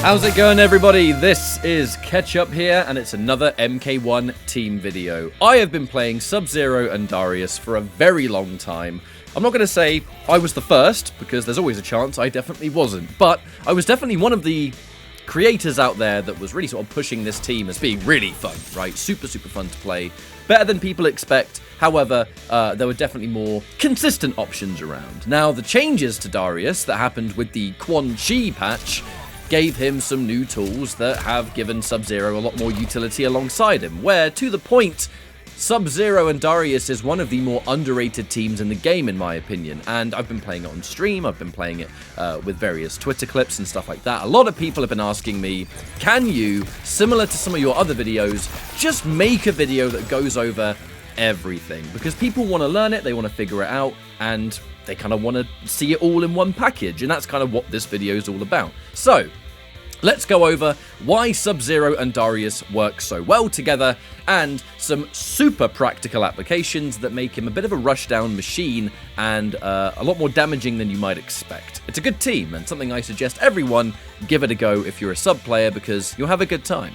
How's it going, everybody? This is Ketchup here, and it's another MK1 team video. I have been playing Sub-Zero and Darius for a very long time. I'm not going to say I was the first, because there's always a chance I definitely wasn't, but I was definitely one of the creators out there that was really sort of pushing this team as being really fun, right? Super fun to play. Better than people expect. However, there were definitely more consistent options around. Now, the changes to Darius that happened with the Quan Chi patch gave him some new tools that have given Sub-Zero a lot more utility alongside him, where, to the point, Sub-Zero and Darius is one of the more underrated teams in the game, in my opinion, and I've been playing it on stream, I've been playing it with various Twitter clips and stuff like that. A lot of people have been asking me, can you, similar to some of your other videos, just make a video that goes over everything? Because people want to learn it, they want to figure it out, and they kind of want to see it all in one package, and that's kind of what this video is all about. So, let's go over why Sub-Zero and Darius work so well together, and some super practical applications that make him a bit of a rushdown machine, and a lot more damaging than you might expect. It's a good team, and something I suggest everyone give it a go if you're a sub player, because you'll have a good time.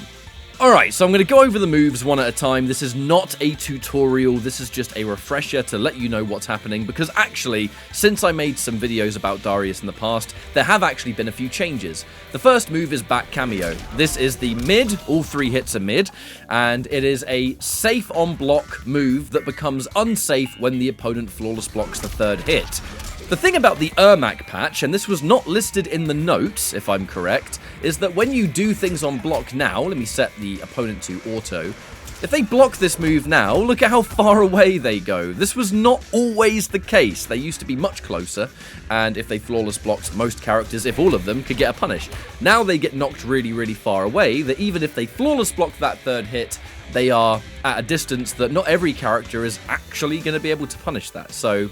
Alright, so I'm going to go over the moves one at a time. This is not a tutorial, this is just a refresher to let you know what's happening, because actually, since I made some videos about Darius in the past, there have actually been a few changes. The first move is back cameo. This is the mid, all three hits are mid, and it is a safe on block move that becomes unsafe when the opponent flawless blocks the third hit. The thing about the Ermac patch, and this was not listed in the notes, if I'm correct, is that when you do things on block now, let me set the opponent to auto, if they block this move now, look at how far away they go. This was not always the case. They used to be much closer, and if they flawless blocked, most characters, if all of them, could get a punish. Now they get knocked really far away, that even if they flawless block that third hit, they are at a distance that not every character is actually going to be able to punish that. So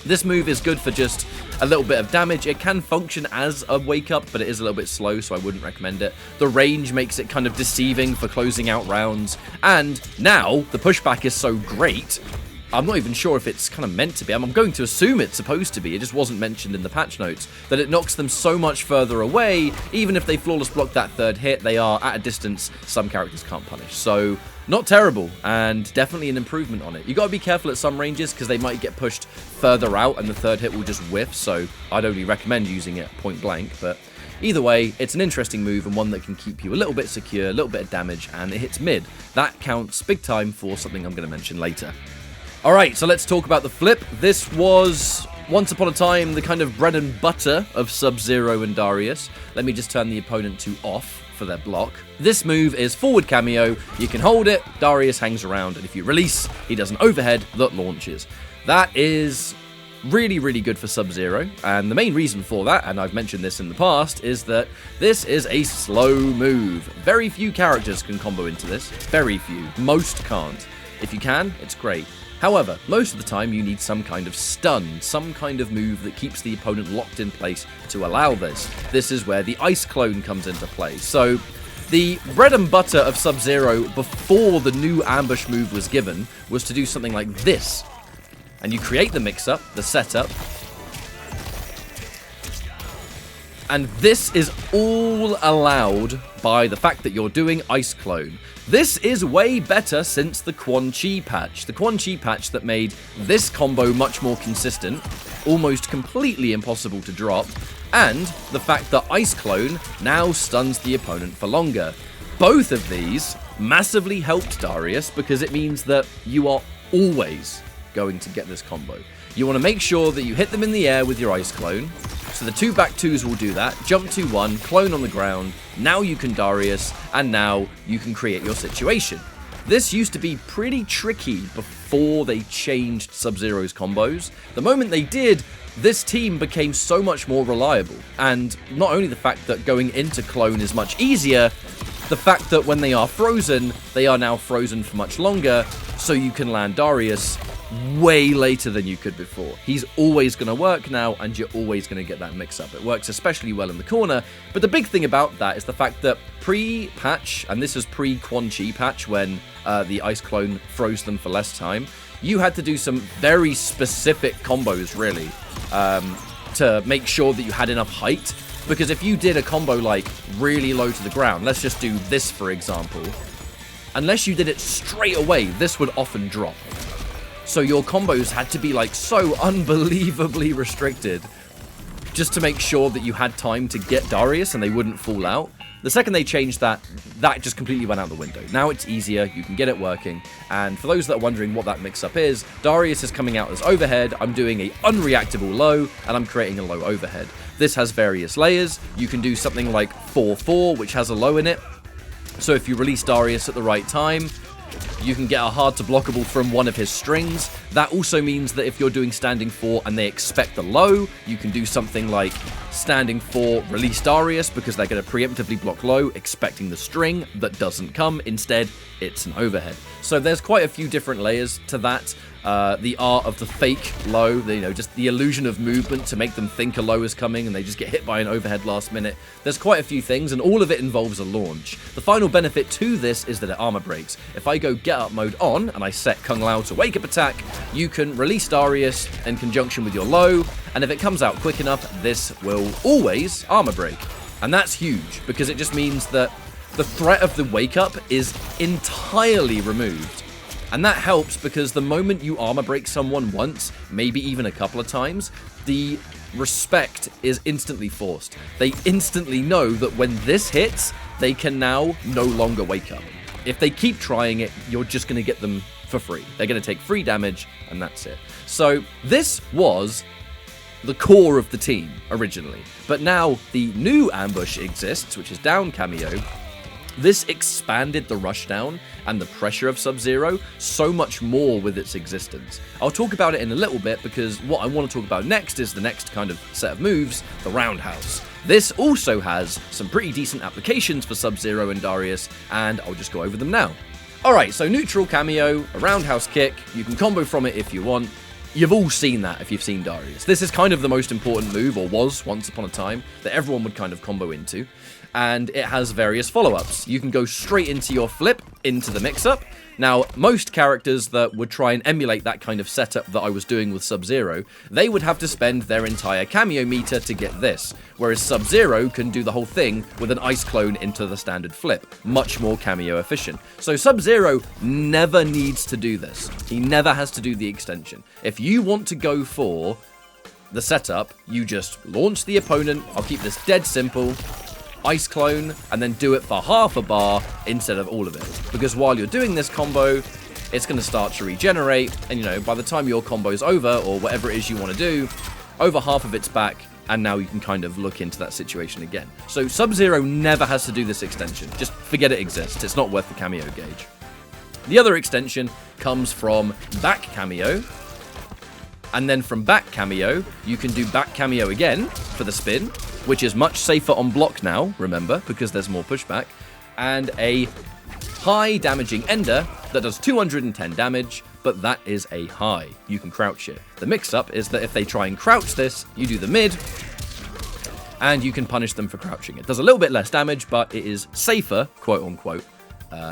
this move is good for just a little bit of damage. It can function as a wake-up, but it is a little bit slow, so I wouldn't recommend it. The range makes it kind of deceiving for closing out rounds, and now the pushback is so great, I'm not even sure if it's kind of meant to be. I'm going to assume it's supposed to be. It just wasn't mentioned in the patch notes, that it knocks them so much further away, even if they flawless block that third hit, they are at a distance some characters can't punish. So, not terrible, and definitely an improvement on it. You gotta be careful at some ranges, because they might get pushed further out, and the third hit will just whiff, so I'd only recommend using it point blank, but either way, it's an interesting move, and one that can keep you a little bit secure, a little bit of damage, and it hits mid. That counts big time for something I'm gonna mention later. Alright, so let's talk about the flip. This was, once upon a time, the kind of bread and butter of Sub-Zero and Darius. Let me just turn the opponent to off for their block. This move is forward cameo. You can hold it, Darius hangs around, and if you release, he does an overhead that launches. That is really good for Sub-Zero, and the main reason for that, and I've mentioned this in the past, is that this is a slow move. Very few characters can combo into this. Very few. Most can't. If you can, it's great. However, most of the time you need some kind of stun, some kind of move that keeps the opponent locked in place to allow this. This is where the Ice Clone comes into play. So, the bread and butter of Sub-Zero before the new ambush move was given was to do something like this. And you create the mix-up, the setup, and this is all allowed by the fact that you're doing Ice Clone. This is way better since the Quan Chi patch. The Quan Chi patch that made this combo much more consistent, almost completely impossible to drop, and the fact that Ice Clone now stuns the opponent for longer. Both of these massively helped Darius, because it means that you are always going to get this combo. You want to make sure that you hit them in the air with your Ice Clone. So the 2 back 2s will do that. Jump 2-1, clone on the ground. Now you can Darius, and now you can create your situation. This used to be pretty tricky before they changed Sub-Zero's combos. The moment they did, this team became so much more reliable. And not only the fact that going into clone is much easier, the fact that when they are frozen, they are now frozen for much longer, so you can land Darius way later than you could before. He's always going to work now, and you're always going to get that mix-up. It works especially well in the corner, but the big thing about that is the fact that pre-patch, and this is pre-Quan Chi patch when the Ice Clone froze them for less time, you had to do some very specific combos, really, to make sure that you had enough height Because if you did a combo like really low to the ground, let's just do this for example, unless you did it straight away, this would often drop. So your combos had to be like so unbelievably restricted just to make sure that you had time to get Darius and they wouldn't fall out. The second they changed that, that just completely went out the window. Now it's easier, you can get it working, and for those that are wondering what that mix-up is, Darius is coming out as overhead, I'm doing a unreactable low, and I'm creating a low overhead. This has various layers. You can do something like 4-4, which has a low in it. So if you release Darius at the right time, you can get a hard to blockable from one of his strings. That also means that if you're doing standing 4 and they expect the low, you can do something like standing 4, release Darius, because they're going to preemptively block low, expecting the string that doesn't come. Instead, it's an overhead. So there's quite a few different layers to that. The art of the fake low, just the illusion of movement to make them think a low is coming and they just get hit by an overhead last minute. There's quite a few things, and all of it involves a launch. The final benefit to this is that it armor breaks. If I go get up mode on and I set Kung Lao to wake up attack, you can release Darius in conjunction with your low, and if it comes out quick enough, this will always armor break. And that's huge, because it just means that the threat of the wake up is entirely removed. And that helps because the moment you armor break someone once, maybe even a couple of times, the respect is instantly forced. They instantly know that when this hits, they can now no longer wake up. If they keep trying it, you're just going to get them for free. They're going to take free damage, and that's it. So this was the core of the team originally. But now the new ambush exists, which is down cameo. This expanded the rushdown and the pressure of Sub-Zero so much more with its existence. I'll talk about it in a little bit, because what I want to talk about next is the next kind of set of moves, the roundhouse. This also has some pretty decent applications for Sub-Zero and Darius, and I'll just go over them now. Alright, so neutral cameo, a roundhouse kick, you can combo from it if you want. You've all seen that if you've seen Darius. This is kind of the most important move, or was once upon a time, that everyone would kind of combo into. And it has various follow-ups. You can go straight into your flip, into the mix-up. Now, most characters that would try and emulate that kind of setup that I was doing with Sub-Zero, they would have to spend their entire cameo meter to get this, whereas Sub-Zero can do the whole thing with an ice clone into the standard flip, much more cameo efficient. So Sub-Zero never needs to do this. He never has to do the extension. If you want to go for the setup, you just launch the opponent. I'll keep this dead simple. Ice clone, and then do it for half a bar instead of all of it. Because while you're doing this combo, it's going to start to regenerate, and by the time your combo's over, or whatever it is you want to do, over half of it's back, and now you can kind of look into that situation again. So Sub-Zero never has to do this extension. Just forget it exists. It's not worth the cameo gauge. The other extension comes from back cameo, and then from back cameo, you can do back cameo again for the spin, which is much safer on block now, remember, because there's more pushback, and a high damaging ender that does 210 damage, but that is a high. You can crouch it. The mix-up is that if they try and crouch this, you do the mid, and you can punish them for crouching. It does a little bit less damage, but it is safer, quote-unquote,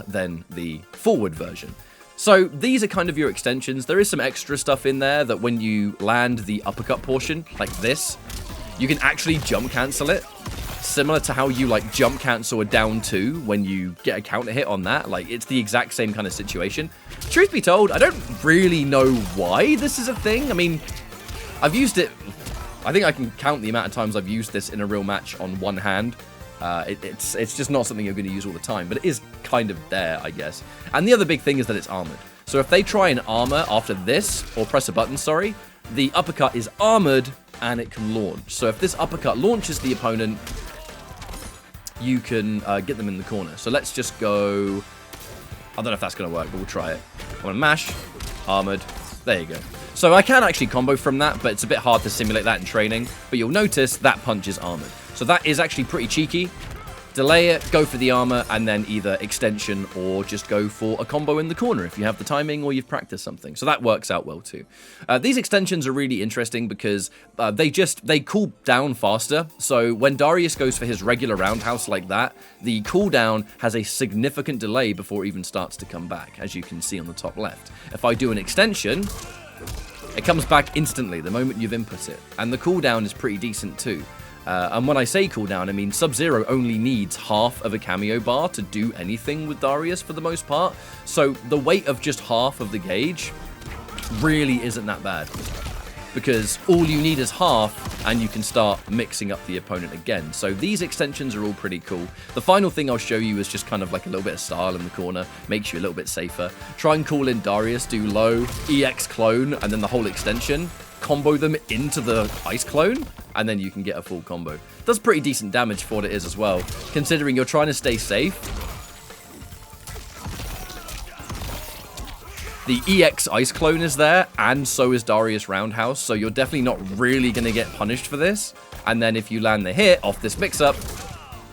than the forward version. So these are kind of your extensions. There is some extra stuff in there that when you land the uppercut portion, like this, you can actually jump cancel it, similar to how you jump cancel a down 2 when you get a counter hit on that. It's the exact same kind of situation. Truth be told, I don't really know why this is a thing. I mean, I've used it, I think I can count the amount of times I've used this in a real match on one hand. It's just not something you're going to use all the time, but it is kind of there, I guess. And the other big thing is that it's armored. So if they try and armor after this, or press a button, sorry, the uppercut is armored and it can launch. So if this uppercut launches the opponent, you can get them in the corner. So let's just go, I don't know if that's going to work, but we'll try it. I'm going to mash, armored, there you go. So I can actually combo from that, but it's a bit hard to simulate that in training. But you'll notice that punch is armored. So that is actually pretty cheeky. Delay it, go for the armor, and then either extension or just go for a combo in the corner if you have the timing or you've practiced something. So that works out well too. These extensions are really interesting because they cool down faster. So when Darius goes for his regular roundhouse like that, the cooldown has a significant delay before it even starts to come back, as you can see on the top left. If I do an extension, It comes back instantly the moment you've input it. And the cooldown is pretty decent too. And when I say cooldown, I mean Sub-Zero only needs half of a cameo bar to do anything with Darius for the most part. So the weight of just half of the gauge really isn't that bad. Because all you need is half, and you can start mixing up the opponent again. So these extensions are all pretty cool. The final thing I'll show you is just kind of like a little bit of style in the corner, makes you a little bit safer. Try and call in Darius, do low, EX clone, and then the whole extension. Combo them into the ice clone, and then you can get a full combo. Does pretty decent damage for what it is as well, considering you're trying to stay safe. The EX Ice Clone is there, and so is Darius Roundhouse, so you're definitely not really going to get punished for this. And then if you land the hit off this mix-up,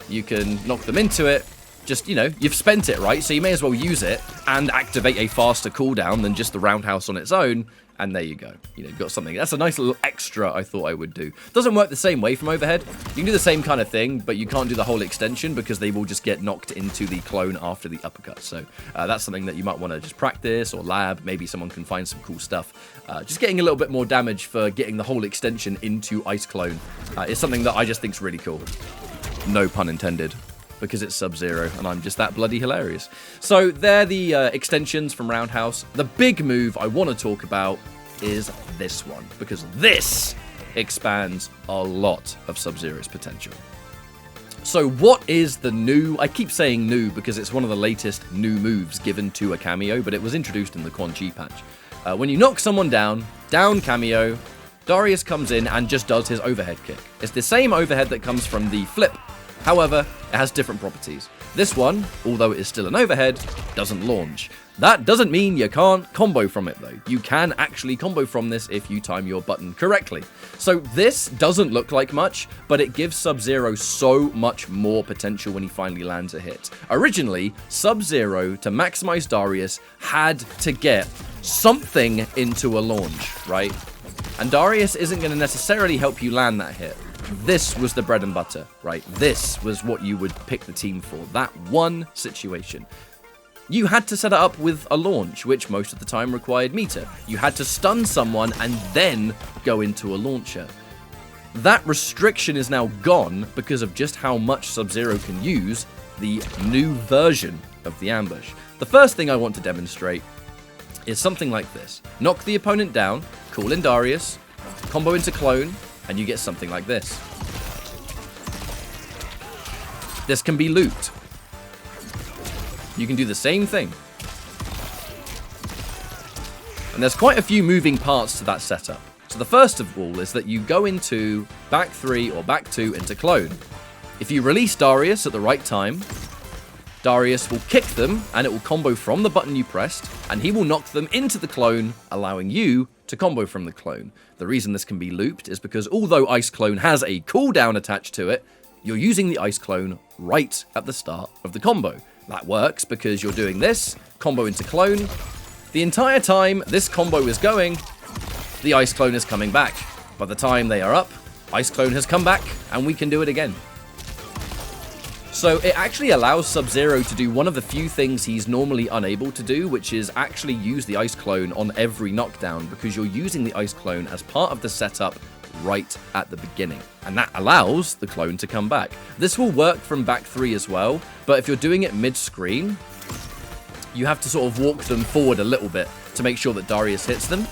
you can knock them into it. Just, you know, you've spent it, right? So you may as well use it and activate a faster cooldown than just the Roundhouse on its own. And there you go. You know, you've got something. That's a nice little extra I thought I would do. Doesn't work the same way from overhead. You can do the same kind of thing, but you can't do the whole extension because they will just get knocked into the clone after the uppercut. So that's something that you might want to just practice or lab. Maybe someone can find some cool stuff. Just getting a little bit more damage for getting the whole extension into Ice Clone is something that I just think is really cool. No pun intended. Because it's Sub-Zero, and I'm just that bloody hilarious. So they're the extensions from Roundhouse. The big move I want to talk about is this one, because this expands a lot of Sub-Zero's potential. So what is the new... I keep saying new because it's one of the latest new moves given to a cameo, but it was introduced in the Quan Chi patch. When you knock someone down cameo, Darius comes in and just does his overhead kick. It's the same overhead that comes from the flip. However, it has different properties. This one, although it is still an overhead, doesn't launch. That doesn't mean you can't combo from it though. You can actually combo from this if you time your button correctly. So this doesn't look like much, but it gives Sub-Zero so much more potential when he finally lands a hit. Originally, Sub-Zero, to maximize Darius, had to get something into a launch, right? And Darius isn't going to necessarily help you land that hit. This was the bread and butter, right? This was what you would pick the team for. That one situation. You had to set it up with a launch, which most of the time required meter. You had to stun someone and then go into a launcher. That restriction is now gone because of just how much Sub-Zero can use the new version of the ambush. The first thing I want to demonstrate is something like this. Knock the opponent down, call in Darius, combo into clone, and you get something like this. This can be looped. You can do the same thing. And there's quite a few moving parts to that setup. So the first of all is that you go into back 3 or back 2 into clone. If you release Darius at the right time, Darius will kick them and it will combo from the button you pressed, and he will knock them into the clone, allowing you to combo from the clone. The reason this can be looped is because although Ice Clone has a cooldown attached to it, you're using the Ice Clone right at the start of the combo. That works because you're doing this, combo into clone. The entire time this combo is going, the Ice Clone is coming back. By the time they are up, Ice Clone has come back, and we can do it again. So it actually allows Sub-Zero to do one of the few things he's normally unable to do, which is actually use the Ice Clone on every knockdown, because you're using the Ice Clone as part of the setup right at the beginning. And that allows the clone to come back. This will work from back 3 as well, but if you're doing it mid-screen, you have to sort of walk them forward a little bit to make sure that Darius hits them.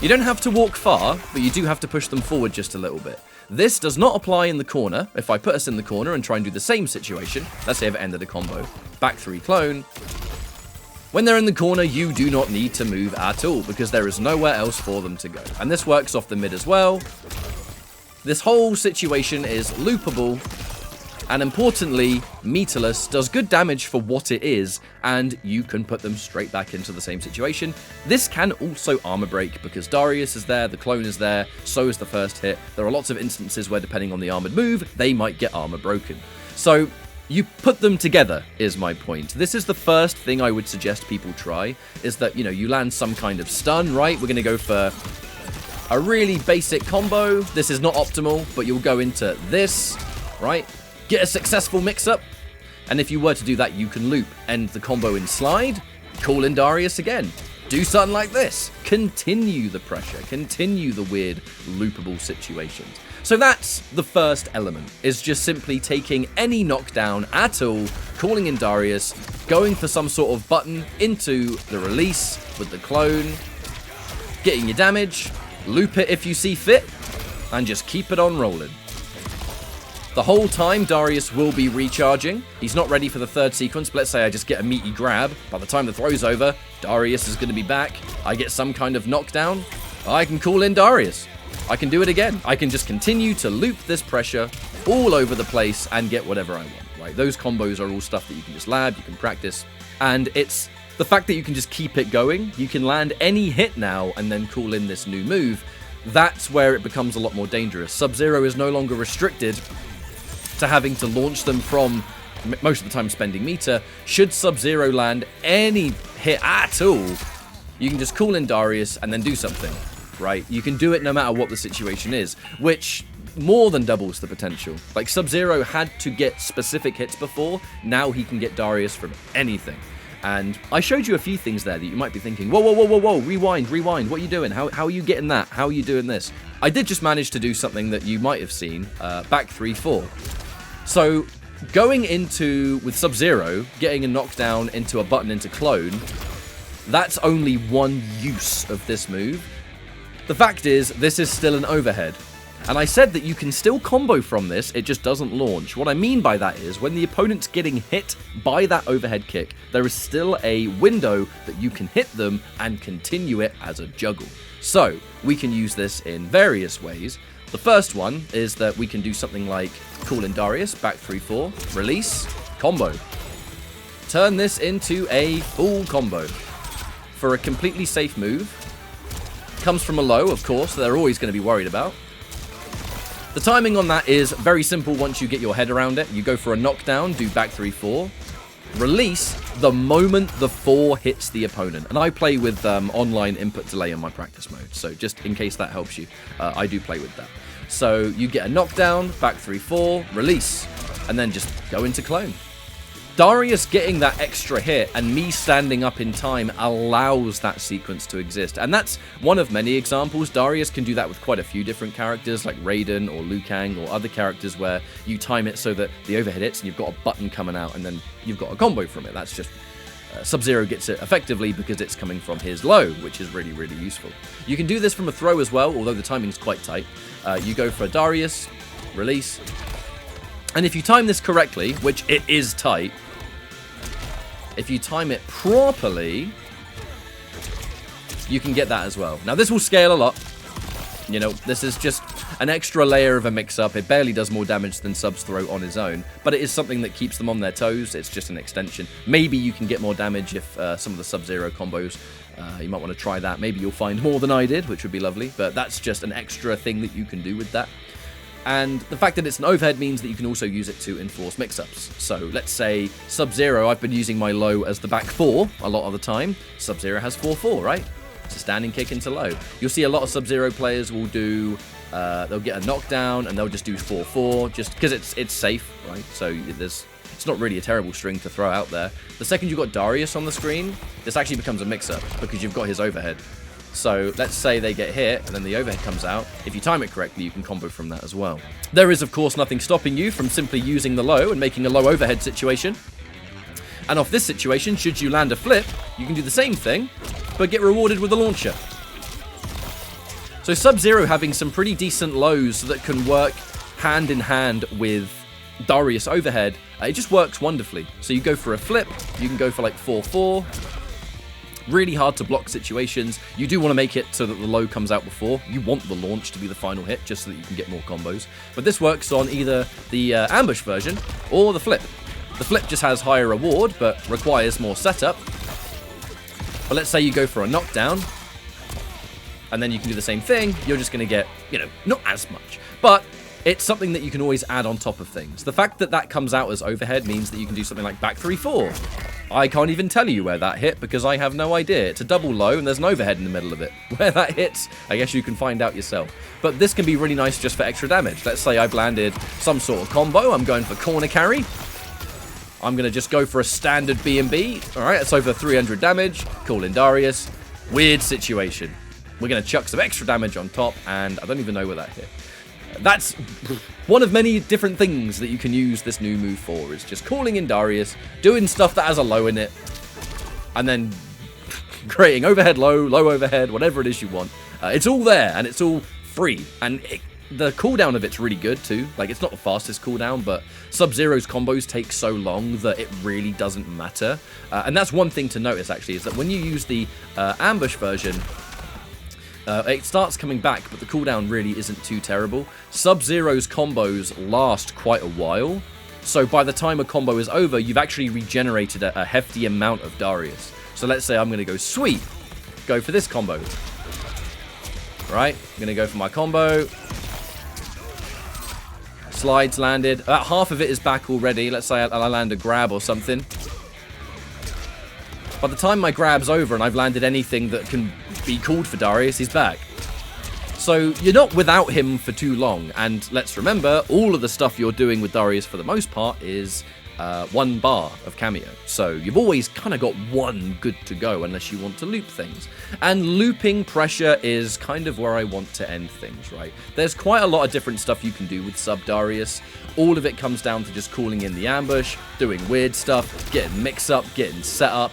You don't have to walk far, but you do have to push them forward just a little bit. This does not apply in the corner. If I put us in the corner and try and do the same situation, let's say I've ended a combo, back 3 clone. When they're in the corner, you do not need to move at all because there is nowhere else for them to go. And this works off the mid as well. This whole situation is loopable, and importantly, meterless, does good damage for what it is, and you can put them straight back into the same situation. This can also armor break because Darius is there, the clone is there, so is the first hit. There are lots of instances where, depending on the armored move, they might get armor broken. So you put them together, is my point. This is the first thing I would suggest people try, is that, you know, you land some kind of stun, right? We're going to go for a really basic combo. This is not optimal, but you'll go into this, right? Get a successful mix-up, and if you were to do that, you can loop, end the combo in slide, call in Darius again. do something like this. Continue the pressure, continue the weird loopable situations. So that's the first element, is just simply taking any knockdown at all, calling in Darius, going for some sort of button into the release with the clone, getting your damage, loop it if you see fit, and just keep it on rolling. The whole time, Darius will be recharging. He's not ready for the third sequence, but let's say I just get a meaty grab. By the time the throw's over, Darius is going to be back. I get some kind of knockdown. I can call in Darius. I can do it again. I can just continue to loop this pressure all over the place and get whatever I want, right? Those combos are all stuff that you can just lab, you can practice, and it's the fact that you can just keep it going. You can land any hit now and then call in this new move. That's where it becomes a lot more dangerous. Sub-Zero is no longer restricted to having to launch them from, most of the time, spending meter. Should Sub-Zero land any hit at all, you can just call in Darius and then do something, right? You can do it no matter what the situation is, which more than doubles the potential. Like, Sub-Zero had to get specific hits before, now he can get Darius from anything. And I showed you a few things there that you might be thinking, whoa, whoa, whoa, whoa, whoa, rewind, what are you doing? How are you getting that? How are you doing this? I did just manage to do something that you might have seen, back 3-4. So, going into, with Sub-Zero, getting a knockdown into a button into clone, that's only one use of this move. The fact is, this is still an overhead. And I said that you can still combo from this, it just doesn't launch. What I mean by that is, when the opponent's getting hit by that overhead kick, there is still a window that you can hit them and continue it as a juggle. So, we can use this in various ways. The first one is that we can do something like call in Darius, back 3-4, release, combo. Turn this into a full combo. For a completely safe move. Comes from a low, of course, they're always going to be worried about. The timing on that is very simple once you get your head around it. You go for a knockdown, do back 3-4. Release the moment the 4 hits the opponent. And I play with online input delay in my practice mode. So just in case that helps you, I do play with that. So you get a knockdown, back 3-4, release, and then just go into clone. Darius getting that extra hit and me standing up in time allows that sequence to exist. And that's one of many examples. Darius can do that with quite a few different characters like Raiden or Liu Kang or other characters where you time it so that the overhead hits and you've got a button coming out and then you've got a combo from it. That's just... Sub-Zero gets it effectively because it's coming from his low, which is really, really useful. You can do this from a throw as well, although the timing's quite tight. You go for a Darius, release, and if you time this correctly, which it is tight, if you time it properly, you can get that as well. Now, this will scale a lot. You know, this is just an extra layer of a mix-up. It barely does more damage than Sub's throw on his own, but it is something that keeps them on their toes. It's just an extension. Maybe you can get more damage if some of the Sub-Zero combos, you might want to try that. Maybe you'll find more than I did, which would be lovely, but that's just an extra thing that you can do with that. And the fact that it's an overhead means that you can also use it to enforce mix-ups. So let's say Sub-Zero, I've been using my low as the back 4 a lot of the time. Sub-Zero has 4-4, right? It's a standing kick into low. You'll see a lot of Sub-Zero players will do, they'll get a knockdown and they'll just do 4-4 just because it's safe, right? So it's not really a terrible string to throw out there. The second you've got Darius on the screen, this actually becomes a mix-up because you've got his overhead. So let's say they get hit and then the overhead comes out. If you time it correctly, you can combo from that as well. There is, of course, nothing stopping you from simply using the low and making a low overhead situation. And off this situation, should you land a flip, you can do the same thing, but get rewarded with a launcher. So Sub-Zero having some pretty decent lows that can work hand in hand with Darius overhead, it just works wonderfully. So you go for a flip, you can go for like 4-4. Really hard to block situations. You do want to make it so that the low comes out before. You want the launch to be the final hit just so that you can get more combos. But this works on either the ambush version or the flip. The flip just has higher reward but requires more setup. But let's say you go for a knockdown and then you can do the same thing. You're just going to get, you know, not as much. But it's something that you can always add on top of things. The fact that that comes out as overhead means that you can do something like back 3-4. I can't even tell you where that hit because I have no idea. It's a double low and there's an overhead in the middle of it. Where that hits, I guess you can find out yourself. But this can be really nice just for extra damage. Let's say I've landed some sort of combo. I'm going for corner carry. I'm going to just go for a standard B&B. Alright, that's over 300 damage. Call in Darius. Weird situation. We're going to chuck some extra damage on top, and I don't even know where that hit. That's one of many different things that you can use this new move for, is just calling in Darius, doing stuff that has a low in it, and then creating overhead low, low overhead, whatever it is you want. It's all there, and it's all free, and the cooldown of it's really good too. Like, it's not the fastest cooldown, but Sub-Zero's combos take so long that it really doesn't matter. And that's one thing to notice, actually, is that when you use the ambush version, it starts coming back, but the cooldown really isn't too terrible. Sub-Zero's combos last quite a while, so by the time a combo is over, you've actually regenerated a hefty amount of Darius. So let's say I'm going to go sweep, go for this combo. Right, I'm going to go for my combo. Slides landed. About half of it is back already. Let's say I land a grab or something. By the time my grab's over and I've landed anything that can be called for Darius, he's back. So you're not without him for too long. And let's remember, all of the stuff you're doing with Darius for the most part is 1 bar of cameo. So you've always kind of got one good to go unless you want to loop things. And looping pressure is kind of where I want to end things, right? There's quite a lot of different stuff you can do with Sub Darius. All of it comes down to just calling in the ambush, doing weird stuff, getting mix-up, getting set up.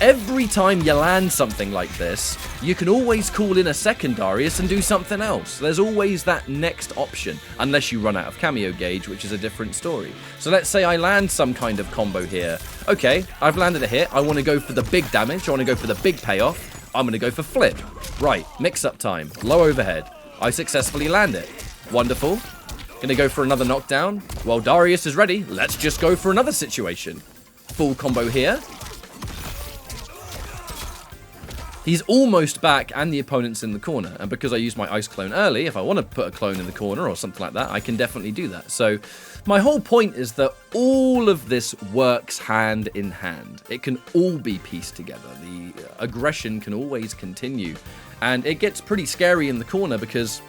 Every time you land something like this, you can always call in a second Darius and do something else. There's always that next option, unless you run out of cameo gauge, which is a different story. So let's say I land some kind of combo here. Okay, I've landed a hit. I want to go for the big damage. I want to go for the big payoff. I'm going to go for flip. Right, mix-up time. Low overhead. I successfully land it. Wonderful. Going to go for another knockdown. While Darius is ready, let's just go for another situation. Full combo here. He's almost back and the opponent's in the corner. And because I used my ice clone early, if I want to put a clone in the corner or something like that, I can definitely do that. So my whole point is that all of this works hand in hand. It can all be pieced together. The aggression can always continue. And it gets pretty scary in the corner because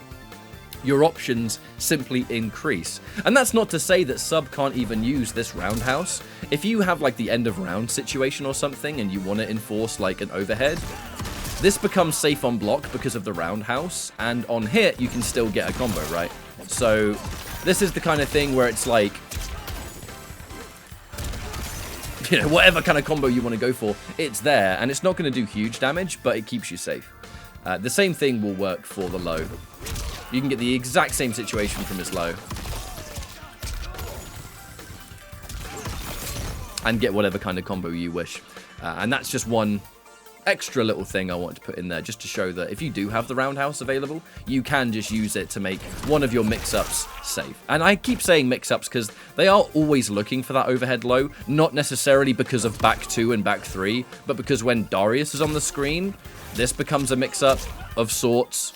your options simply increase. And that's not to say that Sub can't even use this roundhouse. If you have like the end of round situation or something and you want to enforce like an overhead, this becomes safe on block because of the roundhouse, and on hit you can still get a combo, right? So this is the kind of thing where it's like, you know, whatever kind of combo you want to go for, it's there, and it's not going to do huge damage, but it keeps you safe. The same thing will work for the low. You can get the exact same situation from his low. And get whatever kind of combo you wish. And that's just one extra little thing I wanted to put in there, just to show that if you do have the roundhouse available, you can just use it to make one of your mix-ups safe. And I keep saying mix-ups because they are always looking for that overhead low, not necessarily because of back 2 and back 3, but because when Darius is on the screen, this becomes a mix-up of sorts.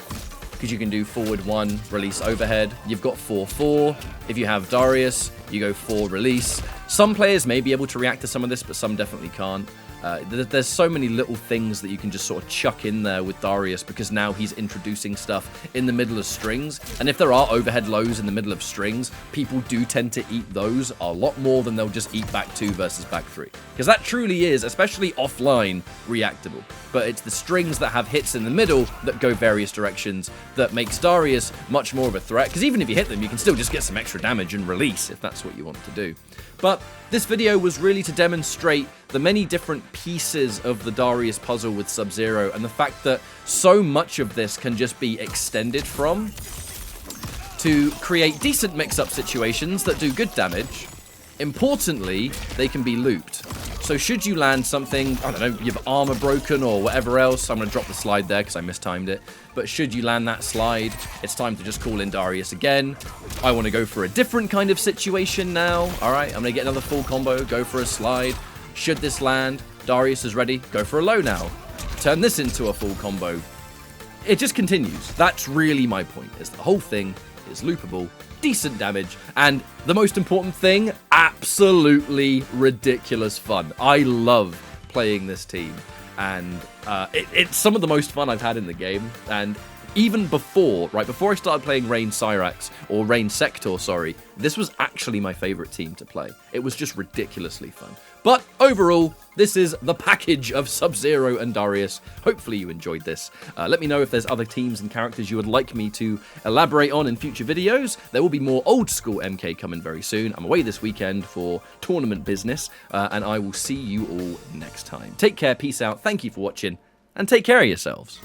Because you can do forward 1, release overhead. You've got 4-4. If you have Darius, you go 4 release. Some players may be able to react to some of this, but some definitely can't. There's so many little things that you can just sort of chuck in there with Darius, because now he's introducing stuff in the middle of strings. And if there are overhead lows in the middle of strings, people do tend to eat those a lot more than they'll just eat back 2 versus back 3. Because that truly is, especially offline, reactable. But it's the strings that have hits in the middle that go various directions that makes Darius much more of a threat. Because even if you hit them, you can still just get some extra damage and release if that's what you want to do. But this video was really to demonstrate the many different pieces of the Darius puzzle with Sub-Zero, and the fact that so much of this can just be extended from to create decent mix-up situations that do good damage. Importantly, they can be looped. So should you land something, I don't know, you have armor broken or whatever else, I'm going to drop the slide there because I mistimed it, but should you land that slide, it's time to just call in Darius again. I want to go for a different kind of situation now. Alright, I'm going to get another full combo, go for a slide. Should this land, Darius is ready, go for a low now. Turn this into a full combo. It just continues. That's really my point, is the whole thing is loopable, decent damage, and the most important thing, absolutely ridiculous fun. I love playing this team, and it's some of the most fun I've had in the game. And even before, right before I started playing Rain Cyrax, or Rain Sector, sorry, this was actually my favorite team to play. It was just ridiculously fun. But overall, this is the package of Sub-Zero and Darius. Hopefully you enjoyed this. Let me know if there's other teams and characters you would like me to elaborate on in future videos. There will be more old school MK coming very soon. I'm away this weekend for tournament business, and I will see you all next time. Take care, peace out, thank you for watching, and take care of yourselves.